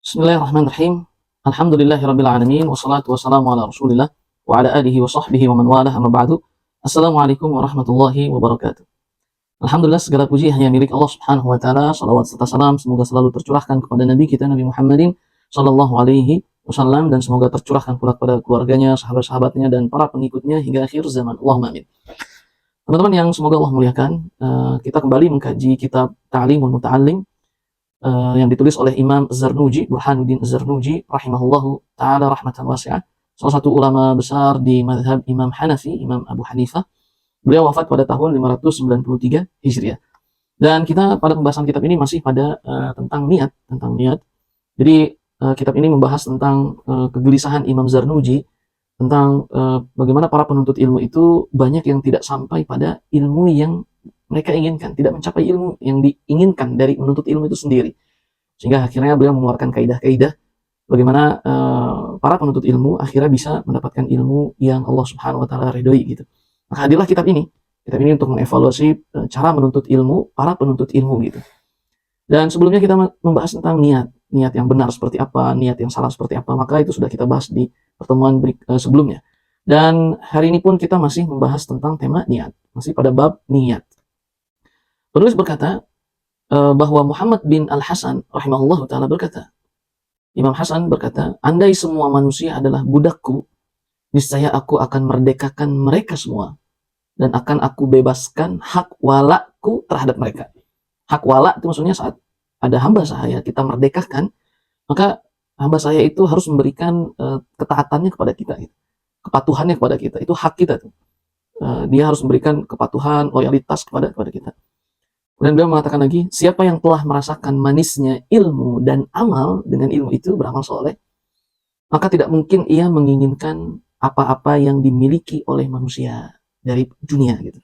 Bismillahirrahmanirrahim. Alhamdulillahirabbil alamin wassalatu wassalamu ala Rasulillah wa ala alihi wa sahbihi wa man walah amma ba'du. Assalamualaikum warahmatullahi wabarakatuh. Alhamdulillah segala puji hanya milik Allah Subhanahu wa taala. Shalawat serta salam semoga selalu tercurahkan kepada nabi kita Nabi Muhammadin sallallahu alaihi wasallam dan semoga tercurahkan pula kepada keluarganya, sahabat-sahabatnya dan para pengikutnya hingga akhir zaman. Allahumma amin. Teman-teman yang semoga Allah muliakan, kita kembali mengkaji kitab Ta'limul Muta'allim yang ditulis oleh Imam Zarnuji, Burhanuddin Zarnuji rahimahullahu ta'ala rahmatan wasi'ah, salah satu ulama besar di mazhab Imam Hanafi, Imam Abu Hanifah. Beliau wafat pada tahun 593 Hijriah. Dan kita pada pembahasan kitab ini masih pada tentang niat. Jadi kitab ini membahas tentang kegelisahan Imam Zarnuji tentang bagaimana para penuntut ilmu itu banyak yang tidak sampai pada ilmu yang mereka inginkan, tidak mencapai ilmu yang diinginkan dari menuntut ilmu itu sendiri. Sehingga akhirnya beliau mengeluarkan kaidah-kaidah bagaimana para penuntut ilmu akhirnya bisa mendapatkan ilmu yang Allah Subhanahu wa taala ridhoi gitu. Maka hadirlah kitab ini untuk mengevaluasi cara menuntut ilmu para penuntut ilmu gitu. Dan sebelumnya kita membahas tentang niat yang benar seperti apa, niat yang salah seperti apa, maka itu sudah kita bahas di pertemuan sebelumnya. Dan hari ini pun kita masih membahas tentang tema niat, masih pada bab niat. Penulis berkata bahwa Muhammad bin Al-Hasan rahimahullah ta'ala berkata, Imam Hasan berkata, andai semua manusia adalah budakku, niscaya aku akan merdekakan mereka semua dan akan aku bebaskan hak walaku terhadap mereka. Hak wala itu maksudnya saat ada hamba saya kita merdekakan, maka hamba saya itu harus memberikan ketaatannya kepada kita, gitu. Kepatuhannya kepada kita, itu hak kita tuh. Dia harus memberikan kepatuhan, loyalitas kepada kita. Kemudian beliau mengatakan lagi, siapa yang telah merasakan manisnya ilmu dan amal dengan ilmu itu beramal soleh, maka tidak mungkin ia menginginkan apa-apa yang dimiliki oleh manusia dari dunia gitu.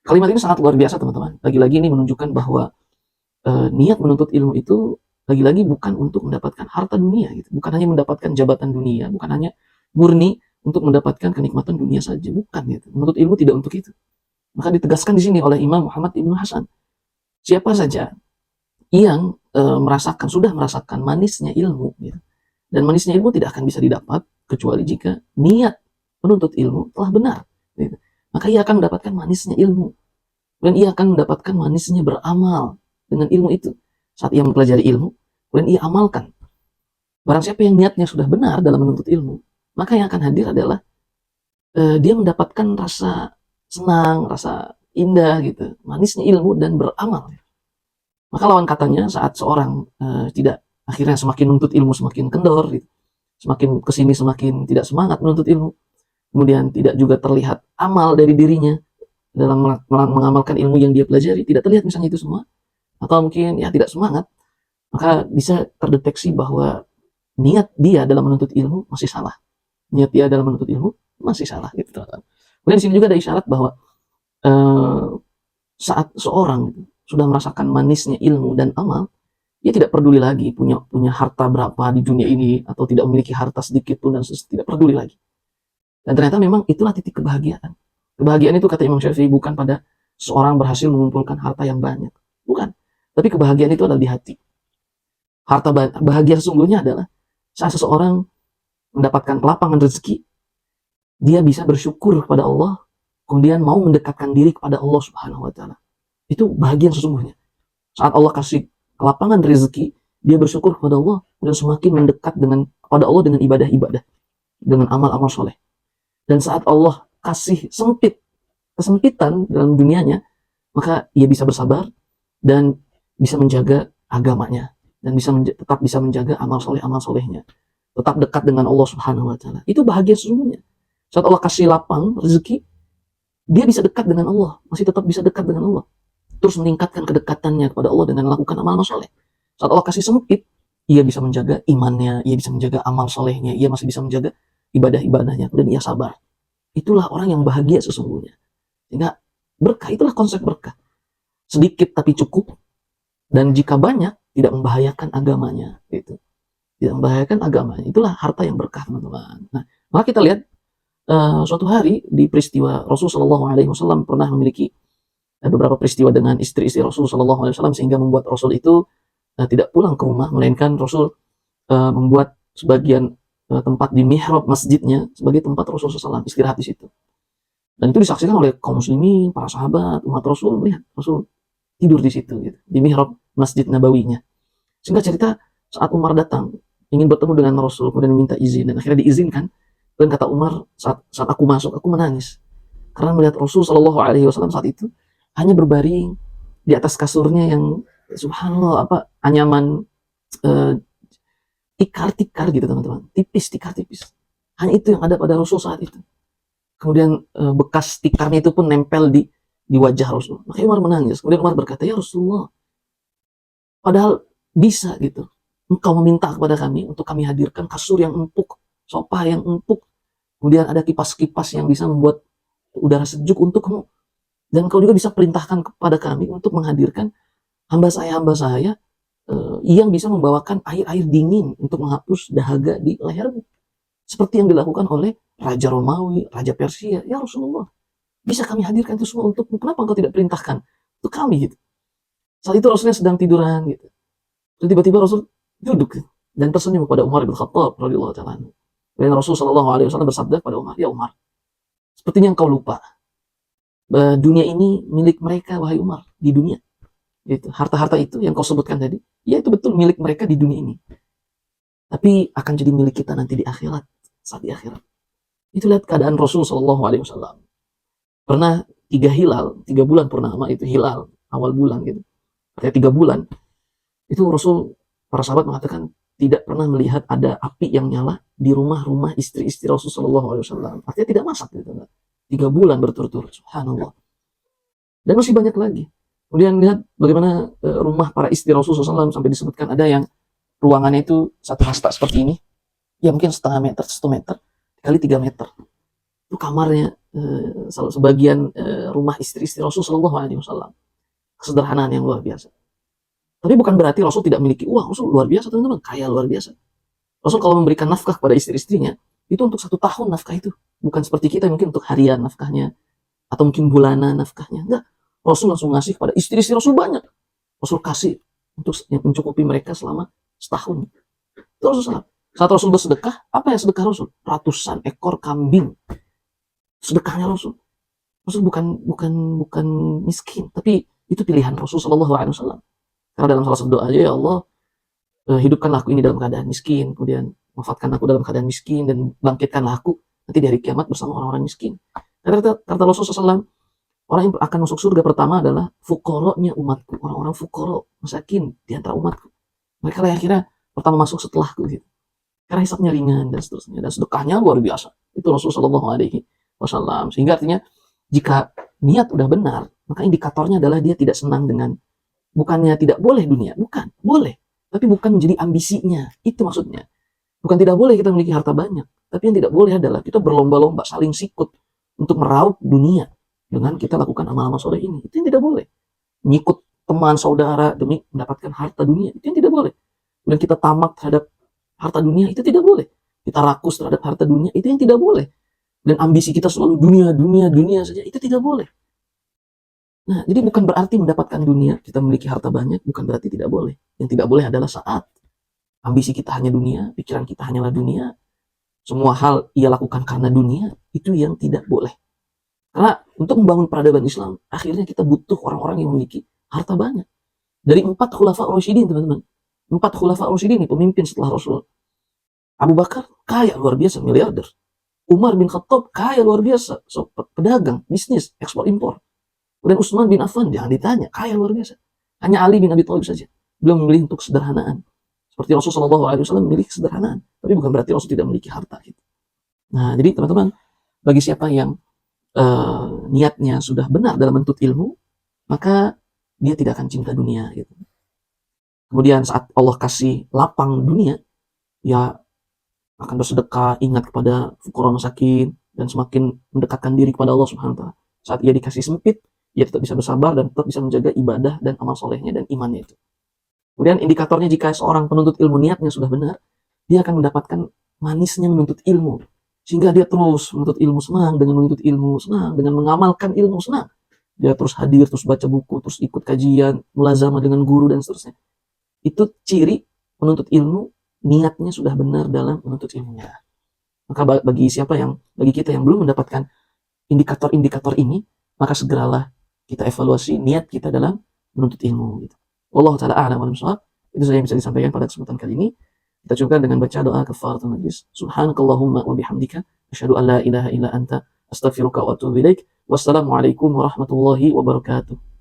Kalimat ini sangat luar biasa teman-teman. Lagi-lagi ini menunjukkan bahwa niat menuntut ilmu itu lagi-lagi bukan untuk mendapatkan harta dunia gitu. Bukan hanya mendapatkan jabatan dunia, bukan hanya murni untuk mendapatkan kenikmatan dunia saja, bukan gitu. Menuntut ilmu tidak untuk itu. Maka ditegaskan di sini oleh Imam Muhammad ibn Hasan. Siapa saja yang sudah merasakan manisnya ilmu gitu. Dan manisnya ilmu tidak akan bisa didapat kecuali jika niat penuntut ilmu telah benar gitu. Maka ia akan mendapatkan manisnya ilmu. Dan ia akan mendapatkan manisnya beramal dengan ilmu itu. Saat ia mempelajari ilmu, kemudian ia amalkan. Barang siapa yang niatnya sudah benar dalam menuntut ilmu, maka yang akan hadir adalah dia mendapatkan rasa senang, rasa indah gitu. Manisnya ilmu dan beramal. Maka lawan katanya saat seorang tidak akhirnya semakin menuntut ilmu semakin kendor gitu. Semakin kesini semakin tidak semangat menuntut ilmu. Kemudian tidak juga terlihat amal dari dirinya dalam mengamalkan ilmu yang dia pelajari, tidak terlihat misalnya itu semua, atau mungkin ya tidak semangat, maka bisa terdeteksi bahwa niat dia dalam menuntut ilmu masih salah. Niat dia dalam menuntut ilmu masih salah gitu teman-teman. Kemudian di sini juga ada isyarat bahwa saat seorang sudah merasakan manisnya ilmu dan amal, dia tidak peduli lagi punya harta berapa di dunia ini atau tidak memiliki harta sedikit pun dan tidak peduli lagi. Dan ternyata memang itulah titik kebahagiaan. Kebahagiaan itu kata Imam Syafi'i bukan pada seorang berhasil mengumpulkan harta yang banyak. Bukan. Tapi kebahagiaan itu adalah di hati. Harta bahagia sesungguhnya adalah saat seseorang mendapatkan kelapangan rezeki, dia bisa bersyukur kepada Allah, kemudian mau mendekatkan diri kepada Allah Subhanahu wa taala. Itu bahagia sesungguhnya. Saat Allah kasih kelapangan rezeki, dia bersyukur kepada Allah dan semakin mendekat kepada Allah dengan ibadah-ibadah, dengan amal-amal soleh. Dan saat Allah kasih kesempitan dalam dunianya, maka ia bisa bersabar dan bisa menjaga agamanya dan tetap bisa menjaga amal solehnya, tetap dekat dengan Allah Subhanahu wa taala. Itu bahagia sesungguhnya. Saat Allah kasih lapang rezeki, dia bisa dekat dengan Allah, masih tetap bisa dekat dengan Allah. Terus meningkatkan kedekatannya kepada Allah dengan melakukan amal soleh. Saat Allah kasih sempit, ia bisa menjaga imannya, ia bisa menjaga amal solehnya, ia masih bisa menjaga ibadah-ibadahnya, dan ia sabar. Itulah orang yang bahagia sesungguhnya. Sehingga berkah, itulah konsep berkah. Sedikit tapi cukup, dan jika banyak tidak membahayakan agamanya, gitu. Tidak membahayakan agamanya. Itulah harta yang berkah, teman-teman. Nah, maka kita lihat suatu hari di peristiwa Rasulullah SAW pernah memiliki beberapa peristiwa dengan istri-istri Rasul SAW sehingga membuat Rasul itu tidak pulang ke rumah, melainkan Rasul membuat sebagian tempat di mihrab masjidnya sebagai tempat Rasulullah SAW istirahat di situ. Dan itu disaksikan oleh kaum muslimin, para sahabat, umat Rasul, melihat Rasul tidur di situ, gitu, di mihrab Masjid Nabawinya. Sehingga cerita saat Umar datang ingin bertemu dengan Rasul, kemudian minta izin dan akhirnya diizinkan. Dan kata Umar, saat aku masuk, aku menangis karena melihat Rasul Shallallahu Alaihi Wasallam saat itu hanya berbaring di atas kasurnya yang subhanallah anyaman eh, tikar-tikar gitu teman-teman, tipis, tikar tipis. Hanya itu yang ada pada Rasul saat itu. Kemudian bekas tikarnya itu pun nempel di wajah Rasul. Makanya Umar menangis. Kemudian Umar berkata, ya Rasulullah, padahal bisa gitu. Engkau meminta kepada kami untuk kami hadirkan kasur yang empuk, sofa yang empuk, kemudian ada kipas-kipas yang bisa membuat udara sejuk untukmu. Dan kau juga bisa perintahkan kepada kami untuk menghadirkan hamba saya yang bisa membawakan air-air dingin untuk menghapus dahaga di lehermu. Seperti yang dilakukan oleh Raja Romawi, Raja Persia. Ya Rasulullah, bisa kami hadirkan itu semua untukmu. Kenapa engkau tidak perintahkan untuk kami gitu? Saat itu Rasulnya sedang tiduran gitu. Terus tiba-tiba Rasul duduk gitu, dan tersenyum kepada Umar bin Khattab radhiyallahu ta'ala. Dan Rasul Shallallahu Alaihi Wasallam bersabda kepada Umar, ya Umar, sepertinya engkau lupa dunia ini milik mereka, wahai Umar, di dunia. Gitu. Harta-harta itu yang kau sebutkan tadi, ya itu betul milik mereka di dunia ini. Tapi akan jadi milik kita nanti di akhirat, saat di akhirat. Itu lihat keadaan Rasul Shallallahu Alaihi Wasallam. Pernah 3 bulan purnama itu hilal, awal bulan gitu. Artinya 3 bulan. Itu Rasul, para sahabat mengatakan tidak pernah melihat ada api yang nyala di rumah-rumah istri-istri Rasul Shallallahu Alaihi Wasallam. Artinya tidak masak gitu. 3 bulan berturut-turut, subhanallah. Dan masih banyak lagi. Kemudian lihat bagaimana rumah para istri Rasulullah SAW sampai disebutkan ada yang ruangannya itu 1 hasta seperti ini, ya mungkin 1,5 meter, 1 meter kali 3 meter. Itu kamarnya sebagian rumah istri-istri Rasulullah SAW. Kesederhanaan yang luar biasa. Tapi bukan berarti Rasul tidak memiliki uang. Rasul luar biasa teman-teman, kaya luar biasa. Rasul kalau memberikan nafkah kepada istri-istrinya itu untuk 1 tahun nafkah itu, bukan seperti kita mungkin untuk harian nafkahnya atau mungkin bulanan nafkahnya. Enggak. Rasul langsung ngasih kepada istri-istri Rasul banyak. Rasul kasih untuk mencukupi mereka selama setahun. Itu Rasul SAW. Saat Rasul bersedekah, apa yang sedekah Rasul? Ratusan ekor kambing. Sedekahnya Rasul. Rasul bukan miskin, tapi itu pilihan Rasul Shallallahu Alaihi Wasallam. Karena dalam salah satu doa aja, ya Allah, hidupkanlah aku ini dalam keadaan miskin, kemudian wafatkan aku dalam keadaan miskin, dan bangkitkanlah aku nanti di hari kiamat bersama orang-orang miskin. Kata Rasul SAW, orang yang akan masuk surga pertama adalah fuqara'nya umatku, orang-orang fuqara, masakin di antara umatku. Mereka lah yang kira pertama masuk setelahku gitu. Karena hisapnya ringan dan seterusnya, dan sedekahnya luar biasa. Itu Rasul Shallallahu Alaihi Wasallam. Sehingga artinya jika niat udah benar, maka indikatornya adalah dia tidak senang dengan, bukannya tidak boleh dunia, bukan, boleh, tapi bukan menjadi ambisinya. Itu maksudnya. Bukan tidak boleh kita memiliki harta banyak, tapi yang tidak boleh adalah kita berlomba-lomba saling sikut untuk meraup dunia dengan kita lakukan amal-amal soleh ini. Itu yang tidak boleh. Mengikut teman saudara demi mendapatkan harta dunia, itu yang tidak boleh. Kemudian kita tamak terhadap harta dunia, itu tidak boleh. Kita rakus terhadap harta dunia, itu yang tidak boleh. Dan ambisi kita selalu dunia saja, itu tidak boleh. Nah, jadi bukan berarti mendapatkan dunia, kita memiliki harta banyak, bukan berarti tidak boleh. Yang tidak boleh adalah saat ambisi kita hanya dunia, pikiran kita hanyalah dunia, semua hal ia lakukan karena dunia, itu yang tidak boleh. Karena untuk membangun peradaban Islam, akhirnya kita butuh orang-orang yang memiliki harta banyak. Dari 4 khulafa Rasyidin, teman-teman. 4 khulafa Rasyidin ini pemimpin setelah Rasul. Abu Bakar kaya luar biasa, miliarder. Umar bin Khattab kaya luar biasa, pedagang, bisnis, ekspor impor. Kemudian Utsman bin Affan, jangan ditanya, kaya luar biasa. Hanya Ali bin Abi Thalib saja. Beliau memilih untuk kesederhanaan. Seperti Rasulullah SAW memilih kesederhanaan. Tapi bukan berarti Rasul tidak memiliki harta. Gitu. Nah, jadi teman-teman, bagi siapa yang niatnya sudah benar dalam menuntut ilmu, maka dia tidak akan cinta dunia. Gitu. Kemudian saat Allah kasih lapang dunia, ya akan bersedekah, ingat kepada fuqara masakin, dan semakin mendekatkan diri kepada Allah Subhanahu wa Ta'ala. Saat ia dikasih sempit, ia tetap bisa bersabar dan tetap bisa menjaga ibadah dan amal solehnya dan imannya itu. Kemudian indikatornya jika seorang penuntut ilmu niatnya sudah benar, dia akan mendapatkan manisnya menuntut ilmu. Sehingga dia terus menuntut ilmu, senang dengan menuntut ilmu, senang dengan mengamalkan ilmu, senang. Dia terus hadir, terus baca buku, terus ikut kajian, mulazamah dengan guru dan seterusnya. Itu ciri penuntut ilmu niatnya sudah benar dalam menuntut ilmunya. Maka bagi kita yang belum mendapatkan indikator-indikator ini, maka segeralah kita evaluasi niat kita dalam menuntut ilmu gitu. Wallahu taala a'lam wa bishawab. Itu saja yang bisa disampaikan pada kesempatan kali ini. Kita cukupkan dengan baca doa kafaratul majlis. Subhanakallahumma wa bihamdika asyhadu an la ilaha illa anta astaghfiruka wa atubu ilaik. Wassalamualaikum warahmatullahi wabarakatuh.